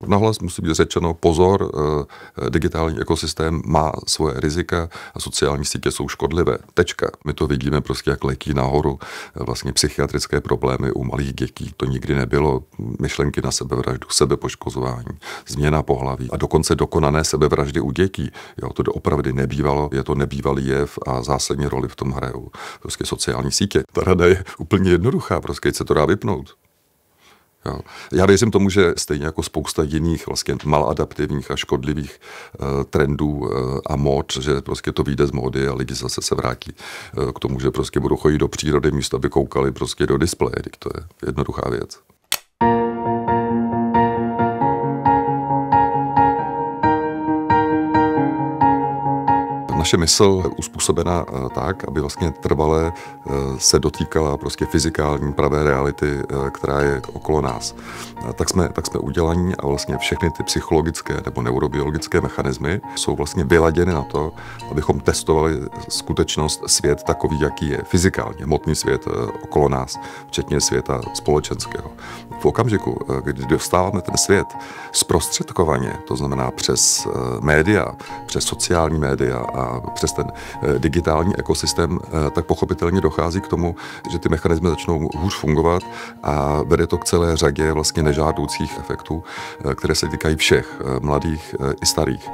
Nahlas musí být řečeno, pozor, digitální ekosystém má svoje rizika a sociální sítě jsou škodlivé. Tečka. My to vidíme prostě jak letí nahoru vlastně psychiatrické problémy u malých dětí. To nikdy nebylo. Myšlenky na sebevraždu, sebepoškozování, změna pohlaví a dokonce dokonané sebevraždy u dětí. Jo, to opravdu nebývalo, je to nebývalý jev a zásadní roli v tom hrajou prostě sociální sítě. Ta rada je úplně jednoduchá, prostě se to dá vypnout. Jo. Já věřím tomu, že stejně jako spousta jiných vlastně maladaptivních a škodlivých trendů a mód, že prostě to vyjde z módy a lidi zase se vrátí k tomu, že prostě budou chodit do přírody místo, aby koukali prostě do displeje. To je jednoduchá věc. Naše mysl je uspůsobena tak, aby vlastně trvale se dotýkala prostě fyzikální pravé reality, která je okolo nás. Tak jsme udělaní a vlastně všechny ty psychologické nebo neurobiologické mechanismy jsou vlastně vyladěny na to, abychom testovali skutečnost, svět takový, jaký je, fyzikálně, hmotný svět okolo nás, včetně světa společenského. V okamžiku, kdy dostáváme ten svět zprostředkovaně, to znamená přes média, přes sociální média a přes ten digitální ekosystém, tak pochopitelně dochází k tomu, že ty mechanismy začnou hůř fungovat a vede to k celé řadě vlastně nežádoucích efektů, které se týkají všech, mladých i starých.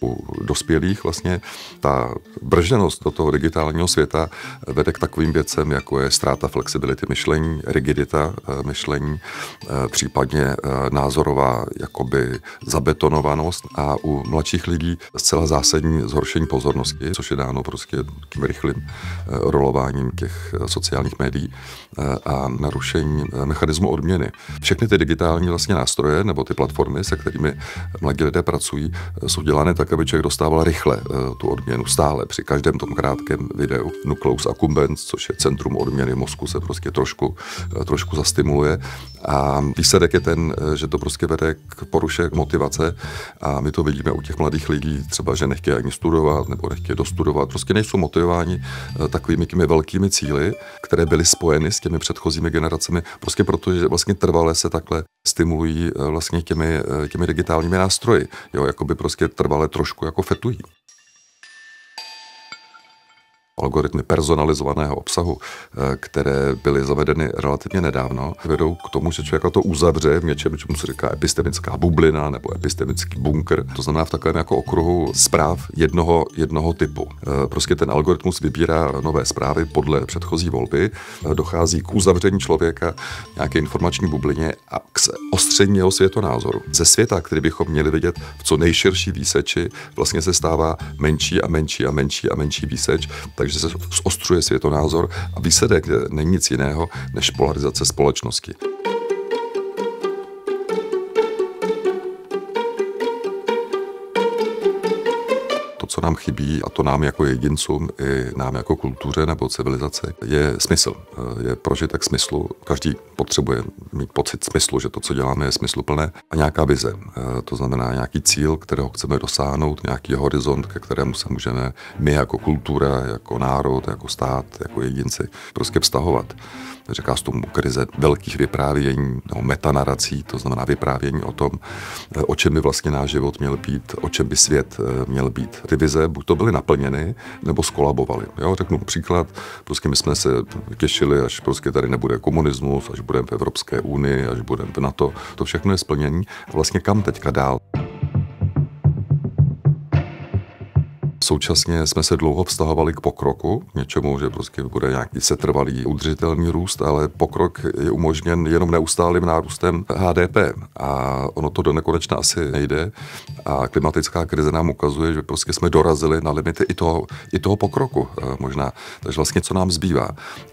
U dospělých vlastně ta bržděnost do toho digitálního světa vede k takovým věcem, jako je ztráta flexibility myšlení, rigidita myšlení, případně názorová jakoby zabetonovanost a u mladších lidí zcela zásadní zhoršení pozornosti, což je dáno prostě tím rychlým rolováním těch sociálních médií a narušení mechanismu odměny. Všechny ty digitální vlastně nástroje nebo ty platformy, se kterými mladí lidé pracují, jsou dělané tak, aby člověk dostával rychle tu odměnu stále při každém tom krátkém videu. Nucleus accumbens, což je centrum odměny mozku, se prostě trošku zastimuluje a výsledek je ten, že to prostě vede k poruše motivace a my to vidíme u těch mladých lidí, třeba, že nechtějí ani studovat nebo nechtějí dostudovat, prostě nejsou motivováni takovými těmi velkými cíli, které byly spojeny s těmi předchozími generacemi, prostě protože vlastně trvale se takhle stimulují vlastně těmi digitálními nástroji, jo, jakoby prostě trvale trošku jako fetují. Algoritmy personalizovaného obsahu, které byly zavedeny relativně nedávno, vedou k tomu, že člověka to uzavře v něčem, čemu se říká epistemická bublina nebo epistemický bunkr. To znamená v takovém jako okruhu zpráv jednoho typu. Prostě ten algoritmus vybírá nové zprávy podle předchozí volby, dochází k uzavření člověka nějaké informační bublině a k ostření jeho světonázoru. Ze světa, který bychom měli vidět v co nejširší výseči, vlastně se stává menší a menší a menší a menší výseč, takže se zostřuje světonázor a výsledek není nic jiného než polarizace společnosti. Co nám chybí, a to nám jako jedincům i nám jako kultuře nebo civilizaci, je smysl. Je prožitek smyslu. Každý potřebuje mít pocit smyslu, že to, co děláme, je smysluplné a nějaká vize. To znamená nějaký cíl, kterého chceme dosáhnout, nějaký horizont, ke kterému se můžeme my jako kultura, jako národ, jako stát, jako jedinci prostě vztahovat. Říká se tomu krize velkých vyprávění nebo metanarací, to znamená vyprávění o tom, o čem by vlastně náš život měl být, o čem by svět měl být. Ty vize buď to byly naplněny, nebo skolabovaly. Jo, řeknu příklad, prostě my jsme se těšili, až prostě tady nebude komunismus, až budeme v Evropské unii, až budeme v NATO. To všechno je splnění. A vlastně kam teďka dál? Současně jsme se dlouho vztahovali k pokroku, k něčemu, že prostě bude nějaký setrvalý udržitelný růst, ale pokrok je umožněn jenom neustálým nárůstem HDP a ono to do nekonečna asi nejde a klimatická krize nám ukazuje, že prostě jsme dorazili na limity i toho pokroku možná. Takže vlastně co nám zbývá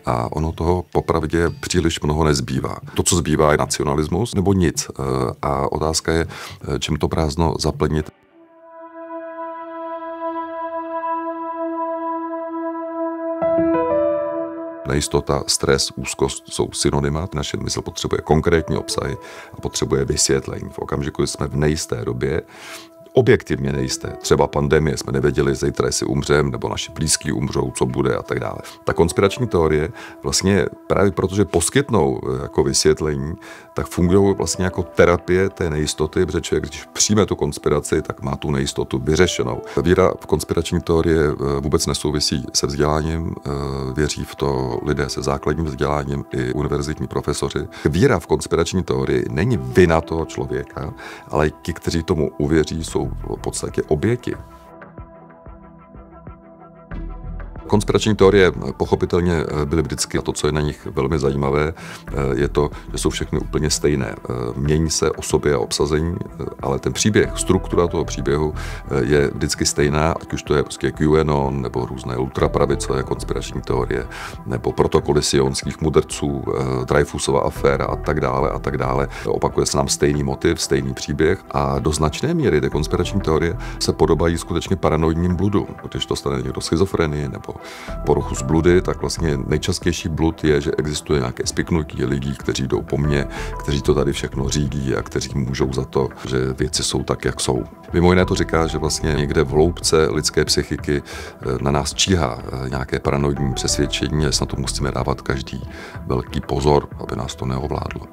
a ono toho popravdě příliš mnoho nezbývá. To, co zbývá, je nacionalismus nebo nic a otázka je, čím to prázdno zaplnit. Nejistota, stres, úzkost jsou synonyma. Naše mysl potřebuje konkrétní obsahy a potřebuje vysvětlení. V okamžiku, kdy jsme v nejisté době, objektivně nejisté. Třeba pandemie, jsme nevěděli zítra, jestli umřem, nebo naši blízký umřou, co bude a tak dále. Ta konspirační teorie vlastně právě protože poskytnou jako vysvětlení, tak fungují vlastně jako terapie té nejistoty, protože člověk, když přijme tu konspiraci, tak má tu nejistotu vyřešenou. Víra v konspirační teorie vůbec nesouvisí se vzděláním, věří v to lidé se základním vzděláním i univerzitní profesoři. Víra v konspirační teorii není vina toho člověka, ale ti, kteří tomu uvěří, jsou v podstatě oběti. Konspirační teorie pochopitelně byly vždycky, a to, co je na nich velmi zajímavé, je to, že jsou všechny úplně stejné. Mění se osoby a obsazení, ale ten příběh, struktura toho příběhu je vždycky stejná, ať už to je prostě QAnon, nebo různé ultrapravicové konspirační teorie, nebo protokoly sionských mudrců, Dreyfusova aféra a tak dále a tak dále. Opakuje se nám stejný motiv, stejný příběh a do značné míry ty konspirační teorie se podobají skutečně paranoidním bludům. Když to stane někdo schizofrenii nebo poruchu z bludy, tak vlastně nejčastější blud je, že existuje nějaké spiknutí lidí, kteří jdou po mně, kteří to tady všechno řídí a kteří můžou za to, že věci jsou tak, jak jsou. Mimo jiné to říká, že vlastně někde v hloubce lidské psychiky na nás číhá nějaké paranoidní přesvědčení, že na to musíme dávat každý velký pozor, aby nás to neovládlo.